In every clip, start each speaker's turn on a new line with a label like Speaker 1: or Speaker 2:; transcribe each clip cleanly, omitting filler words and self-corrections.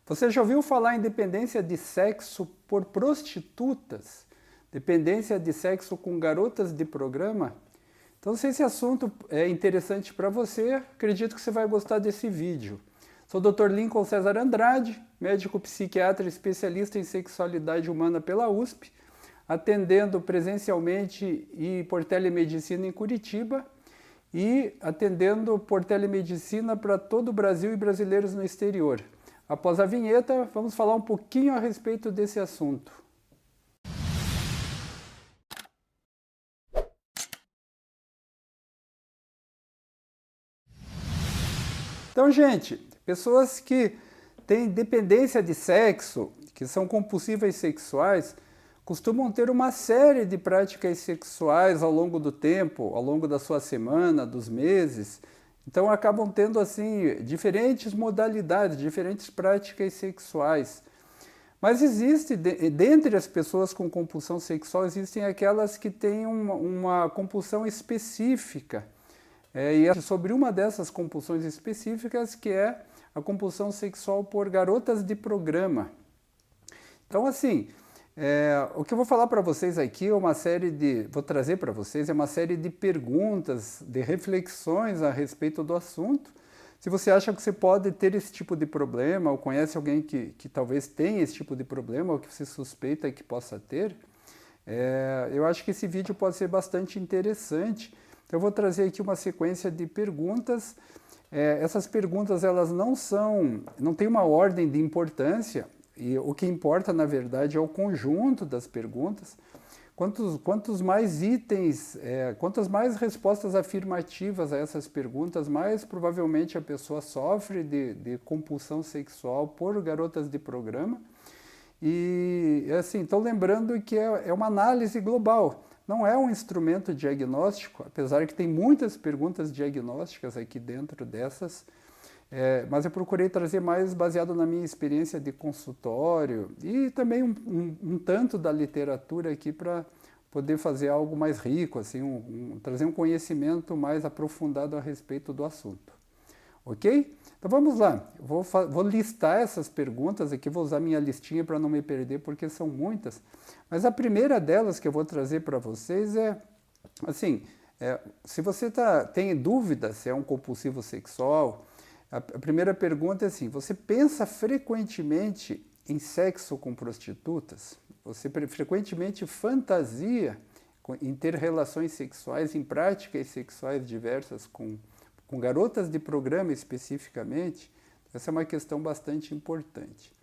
Speaker 1: Você já ouviu falar em dependência de sexo por prostitutas? Dependência de sexo com garotas de programa? Então, se esse assunto é interessante para você, acredito que você vai gostar desse vídeo. Sou o Dr. Lincoln César Andrade, médico psiquiatra especialista em sexualidade humana pela USP, atendendo presencialmente e por telemedicina em Curitiba e atendendo por telemedicina para todo o Brasil e brasileiros no exterior. Após a vinheta, vamos falar um pouquinho a respeito desse assunto. Então, gente, pessoas que têm dependência de sexo, que são compulsivas sexuais, costumam ter uma série de práticas sexuais ao longo do tempo, ao longo da sua semana, dos meses. Então acabam tendo assim diferentes modalidades, diferentes práticas sexuais. Mas existe, dentre as pessoas com compulsão sexual, existem aquelas que têm uma compulsão específica. E é sobre uma dessas compulsões específicas que é a compulsão sexual por garotas de programa. Então, assim, o que eu vou falar para vocês aqui é uma série de... Vou trazer para vocês uma série de perguntas, de reflexões a respeito do assunto. Se você acha que você pode ter esse tipo de problema, ou conhece alguém que talvez tenha esse tipo de problema, ou que você suspeita que possa ter, eu acho que esse vídeo pode ser bastante interessante. Então, eu vou trazer aqui uma sequência de perguntas. Essas perguntas elas não têm uma ordem de importância, e o que importa, na verdade, é o conjunto das perguntas. Quantos mais itens, quantas mais respostas afirmativas a essas perguntas, mais provavelmente a pessoa sofre de compulsão sexual por garotas de programa. E, assim, então lembrando que é uma análise global. Não é um instrumento diagnóstico, apesar que tem muitas perguntas diagnósticas aqui dentro dessas, mas eu procurei trazer mais baseado na minha experiência de consultório e também um tanto da literatura aqui para poder fazer algo mais rico, assim, trazer um conhecimento mais aprofundado a respeito do assunto. Ok? Então vamos lá, vou listar essas perguntas aqui, vou usar minha listinha para não me perder, porque são muitas. Mas a primeira delas que eu vou trazer para vocês assim, se você tem dúvida se é um compulsivo sexual, a primeira pergunta é assim, você pensa frequentemente em sexo com prostitutas? Você frequentemente fantasia em ter relações sexuais, em práticas sexuais diversas com garotas de programa especificamente? Essa é uma questão bastante importante.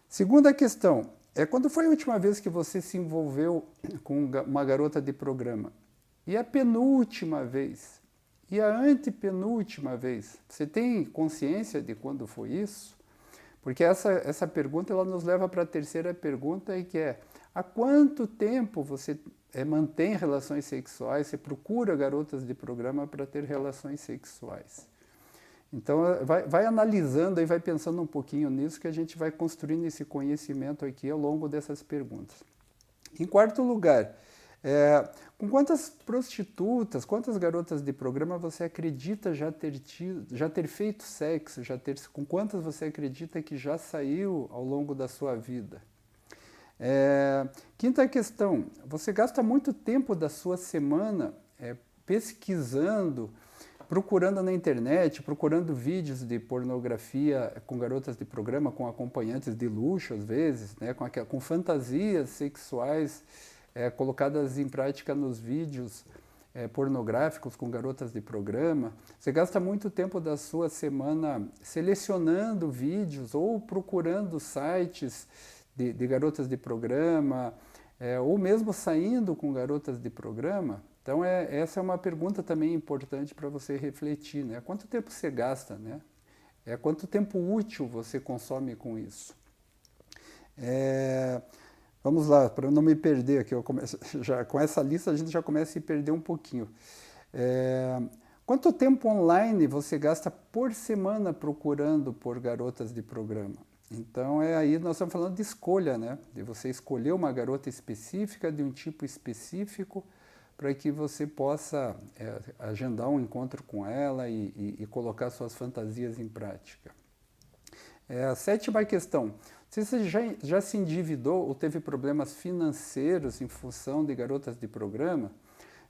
Speaker 1: Segunda questão, quando foi a última vez que você se envolveu com uma garota de programa? E a penúltima vez? E a antepenúltima vez? Você tem consciência de quando foi isso? Porque essa pergunta ela nos leva para a terceira pergunta, que é: há quanto tempo você mantém relações sexuais, você procura garotas de programa para ter relações sexuais? Então, vai analisando e vai pensando um pouquinho nisso, que a gente vai construindo esse conhecimento aqui ao longo dessas perguntas. Em quarto lugar, com quantas prostitutas, quantas garotas de programa você acredita já ter feito sexo, com quantas você acredita que já saiu ao longo da sua vida? Quinta questão, você gasta muito tempo da sua semana pesquisando, procurando na internet, procurando vídeos de pornografia com garotas de programa, com acompanhantes de luxo às vezes, né, com fantasias sexuais colocadas em prática nos vídeos pornográficos com garotas de programa. Você gasta muito tempo da sua semana selecionando vídeos ou procurando sites de garotas de programa, ou mesmo saindo com garotas de programa. Então, essa é uma pergunta também importante para você refletir, né? Quanto tempo você gasta, né? Quanto tempo útil você consome com isso? Vamos lá, para eu não me perder aqui, com essa lista a gente já começa a se perder um pouquinho. Quanto tempo online você gasta por semana procurando por garotas de programa? Então, aí nós estamos falando de escolha, né? De você escolher uma garota específica, de um tipo específico, para que você possa agendar um encontro com ela e colocar suas fantasias em prática. A sétima questão, você já se endividou ou teve problemas financeiros em função de garotas de programa?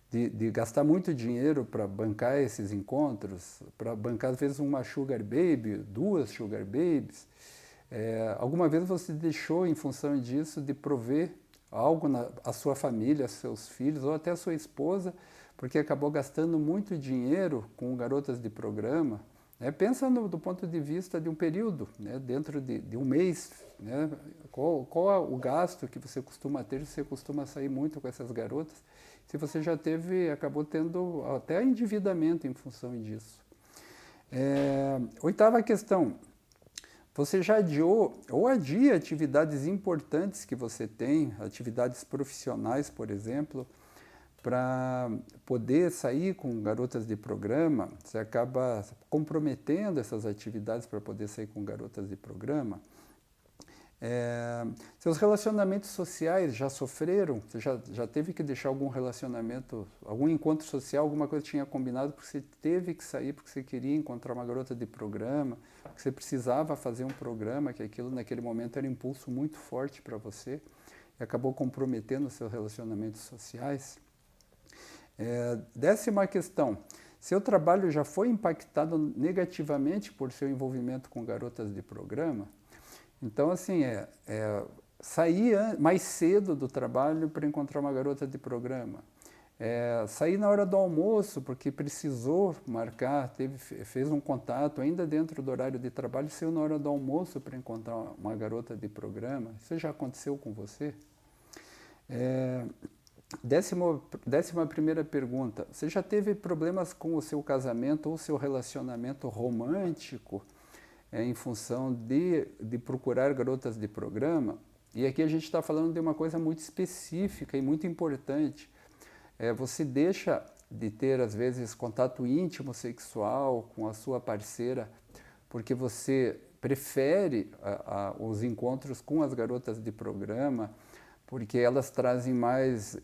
Speaker 1: De gastar muito dinheiro para bancar esses encontros, para bancar às vezes uma sugar baby, duas sugar babies. Alguma vez você deixou em função disso de prover algo à sua família, aos seus filhos ou até à sua esposa, porque acabou gastando muito dinheiro com garotas de programa? Pensa do ponto de vista de um período, né, dentro de um mês, né, qual é o gasto que você costuma ter, se você costuma sair muito com essas garotas, se você já acabou tendo até endividamento em função disso. Oitava questão, você já adiou ou adia atividades importantes que você tem, atividades profissionais, por exemplo, para poder sair com garotas de programa, você acaba comprometendo essas atividades para poder sair com garotas de programa. Seus relacionamentos sociais já sofreram? Você já teve que deixar algum relacionamento, algum encontro social, alguma coisa que tinha combinado, porque você teve que sair, porque você queria encontrar uma garota de programa, porque você precisava fazer um programa, que aquilo naquele momento era um impulso muito forte para você, e acabou comprometendo os seus relacionamentos sociais? Décima questão, seu trabalho já foi impactado negativamente por seu envolvimento com garotas de programa? Então, assim, sair mais cedo do trabalho para encontrar uma garota de programa. Sair na hora do almoço, porque precisou marcar, fez um contato ainda dentro do horário de trabalho, saiu na hora do almoço para encontrar uma garota de programa. Isso já aconteceu com você? Décima primeira pergunta, você já teve problemas com o seu casamento ou seu relacionamento romântico em função de procurar garotas de programa? E aqui a gente está falando de uma coisa muito específica e muito importante. Você deixa de ter, às vezes, contato íntimo sexual com a sua parceira porque você prefere os encontros com as garotas de programa, porque elas trazem mais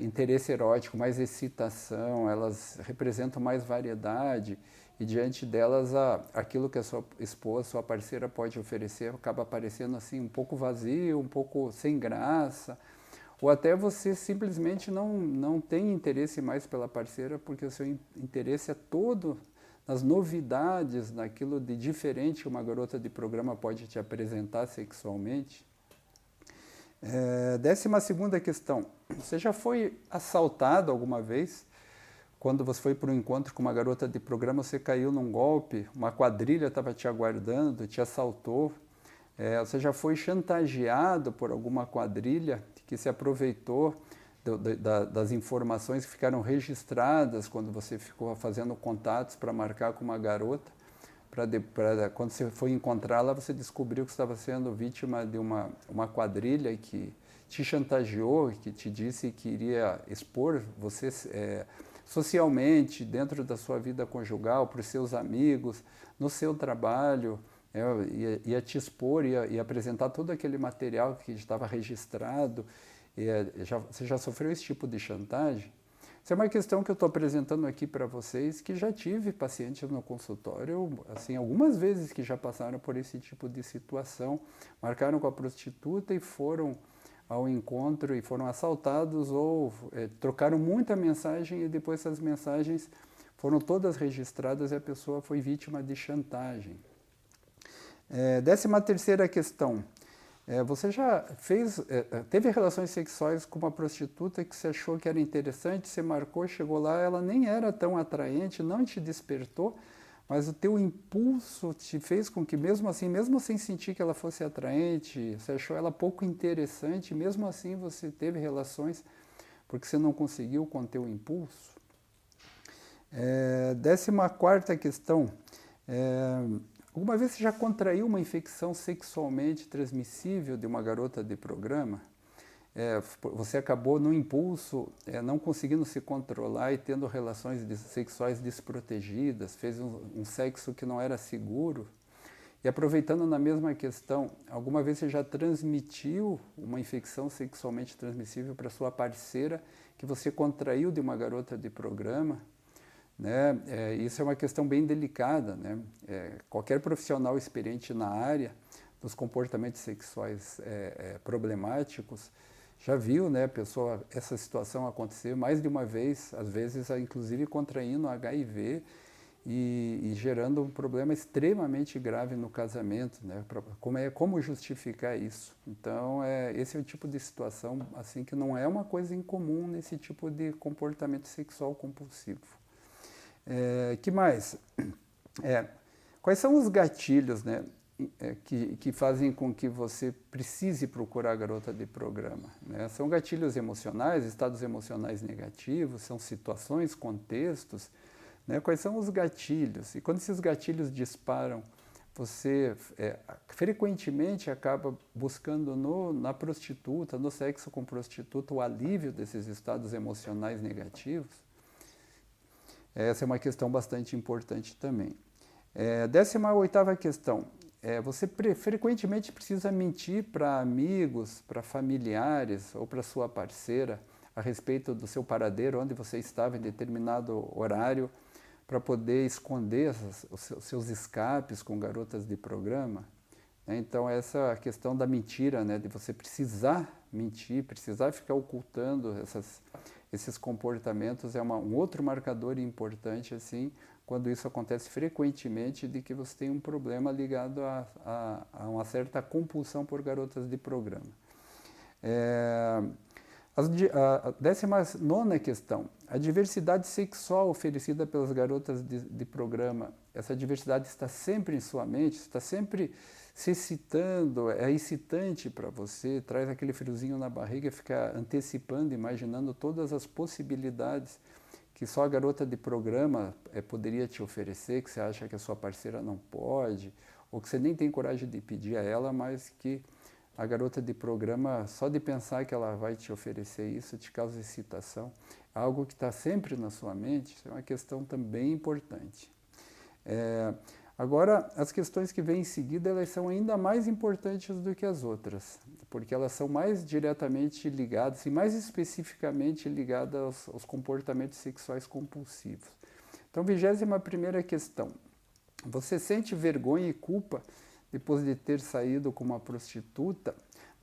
Speaker 1: interesse erótico, mais excitação, elas representam mais variedade, e diante delas aquilo que a sua esposa, sua parceira pode oferecer acaba parecendo assim um pouco vazio, um pouco sem graça, ou até você simplesmente não tem interesse mais pela parceira porque o seu interesse é todo nas novidades, naquilo de diferente que uma garota de programa pode te apresentar sexualmente. Décima segunda questão, você já foi assaltado alguma vez? Quando você foi para um encontro com uma garota de programa, você caiu num golpe, uma quadrilha estava te aguardando, te assaltou. Você já foi chantageado por alguma quadrilha que se aproveitou das informações que ficaram registradas quando você ficou fazendo contatos para marcar com uma garota, quando você foi encontrá-la, você descobriu que estava sendo vítima de uma quadrilha que te chantageou, que te disse que iria expor você socialmente, dentro da sua vida conjugal, para os seus amigos, no seu trabalho, ia te expor, ia apresentar todo aquele material que estava registrado. Você já sofreu esse tipo de chantagem? Isso é uma questão que eu estou apresentando aqui para vocês, que já tive pacientes no consultório, assim, algumas vezes que já passaram por esse tipo de situação, marcaram com a prostituta e foram ao encontro e foram assaltados ou trocaram muita mensagem e depois essas mensagens foram todas registradas e a pessoa foi vítima de chantagem. Décima terceira questão, você já teve relações sexuais com uma prostituta que você achou que era interessante, você marcou, chegou lá, ela nem era tão atraente, não te despertou, mas o teu impulso te fez com que, mesmo assim, mesmo sem sentir que ela fosse atraente, você achou ela pouco interessante, mesmo assim você teve relações porque você não conseguiu conter o impulso? Décima quarta questão, alguma vez você já contraiu uma infecção sexualmente transmissível de uma garota de programa? Você acabou no impulso, não conseguindo se controlar e tendo relações sexuais desprotegidas, fez um sexo que não era seguro. E aproveitando na mesma questão, alguma vez você já transmitiu uma infecção sexualmente transmissível para sua parceira que você contraiu de uma garota de programa? né? Isso é uma questão bem delicada, né? Qualquer profissional experiente na área dos comportamentos sexuais problemáticos já viu, né, essa situação acontecer mais de uma vez, às vezes inclusive contraindo HIV e gerando um problema extremamente grave no casamento, né? Como justificar isso? Então, esse é o tipo de situação assim que não é uma coisa incomum nesse tipo de comportamento sexual compulsivo. Que mais? Quais são os gatilhos, né, que fazem com que você precise procurar a garota de programa, né? São gatilhos emocionais, estados emocionais negativos, são situações, contextos, né? Quais são os gatilhos? E quando esses gatilhos disparam, você frequentemente acaba buscando na prostituta, no sexo com prostituta, o alívio desses estados emocionais negativos. Essa é uma questão bastante importante também. 18ª questão. Você frequentemente precisa mentir para amigos, para familiares ou para sua parceira a respeito do seu paradeiro, onde você estava em determinado horário, para poder esconder os seus escapes com garotas de programa. Então, essa questão da mentira, né, de você precisar mentir, precisar ficar ocultando esses comportamentos, é um outro marcador importante, assim, quando isso acontece frequentemente, de que você tem um problema ligado a uma certa compulsão por garotas de programa. A 19ª questão, a diversidade sexual oferecida pelas garotas de programa, essa diversidade está sempre em sua mente, está sempre se excitando, é excitante para você, traz aquele friozinho na barriga, fica antecipando, imaginando todas as possibilidades que só a garota de programa poderia te oferecer, que você acha que a sua parceira não pode, ou que você nem tem coragem de pedir a ela, mas que a garota de programa, só de pensar que ela vai te oferecer isso, te causa excitação. Algo que está sempre na sua mente, isso é uma questão também importante. Agora, as questões que vêm em seguida, elas são ainda mais importantes do que as outras, porque elas são mais diretamente ligadas e mais especificamente ligadas aos comportamentos sexuais compulsivos. Então, 21ª questão. Você sente vergonha e culpa depois de ter saído com uma prostituta?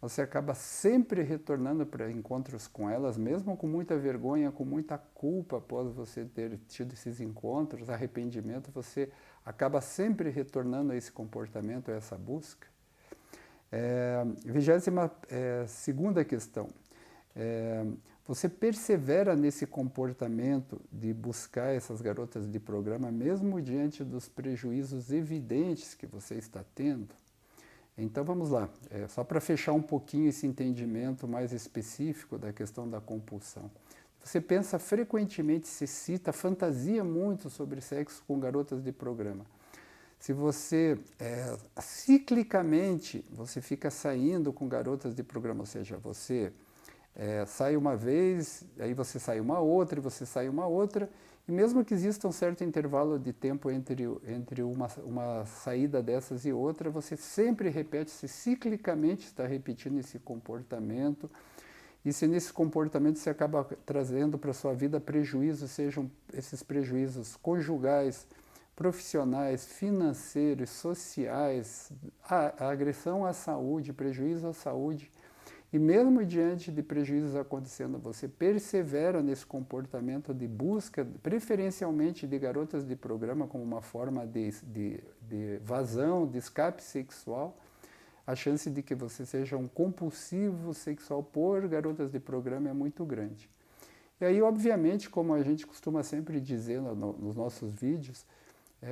Speaker 1: Você acaba sempre retornando para encontros com elas, mesmo com muita vergonha, com muita culpa após você ter tido esses encontros, arrependimento, você acaba sempre retornando a esse comportamento, a essa busca. 22ª questão. Você persevera nesse comportamento de buscar essas garotas de programa, mesmo diante dos prejuízos evidentes que você está tendo? Então vamos lá, só para fechar um pouquinho esse entendimento mais específico da questão da compulsão. Você pensa frequentemente, se excita, fantasia muito sobre sexo com garotas de programa. Se você, ciclicamente, você fica saindo com garotas de programa, ou seja, você sai uma vez, aí você sai uma outra, e você sai uma outra, e mesmo que exista um certo intervalo de tempo entre uma saída dessas e outra, você sempre repete, você ciclicamente está repetindo esse comportamento, e se nesse comportamento você acaba trazendo para a sua vida prejuízos, sejam esses prejuízos conjugais, profissionais, financeiros, sociais, a agressão à saúde, prejuízo à saúde, e mesmo diante de prejuízos acontecendo, você persevera nesse comportamento de busca, preferencialmente de garotas de programa, como uma forma de vazão, de escape sexual, a chance de que você seja um compulsivo sexual por garotas de programa é muito grande. E aí, obviamente, como a gente costuma sempre dizer nos nossos vídeos,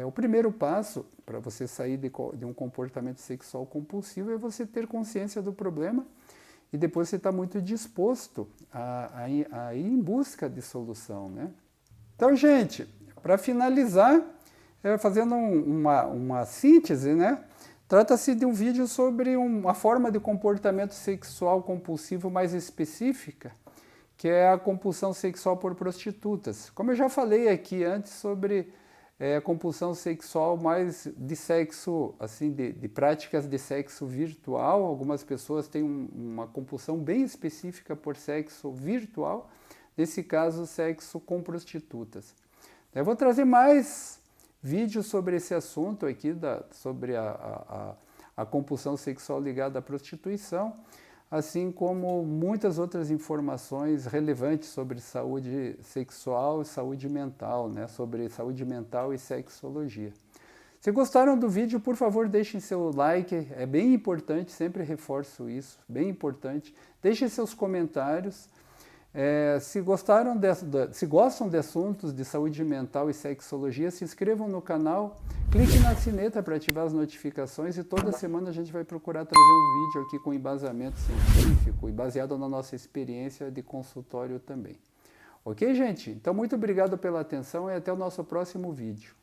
Speaker 1: o primeiro passo para você sair de um comportamento sexual compulsivo é você ter consciência do problema e depois você está muito disposto a ir em busca de solução, né? Então, gente, para finalizar, fazendo uma síntese, né? Trata-se de um vídeo sobre uma forma de comportamento sexual compulsivo mais específica, que é a compulsão sexual por prostitutas. Como eu já falei aqui antes sobre a compulsão sexual mais de sexo, assim, de práticas de sexo virtual. Algumas pessoas têm uma compulsão bem específica por sexo virtual, nesse caso, sexo com prostitutas. Eu vou trazer mais vídeos sobre esse assunto aqui, sobre a compulsão sexual ligada à prostituição, assim como muitas outras informações relevantes sobre saúde sexual e saúde mental, né? Sobre saúde mental e sexologia. Se gostaram do vídeo, por favor, deixem seu like, é bem importante, sempre reforço isso, bem importante. Deixem seus comentários. Se gostam de assuntos de saúde mental e sexologia, se inscrevam no canal, clique na sineta para ativar as notificações e toda semana a gente vai procurar trazer um vídeo aqui com embasamento científico e baseado na nossa experiência de consultório também. Ok, gente? Então, muito obrigado pela atenção e até o nosso próximo vídeo.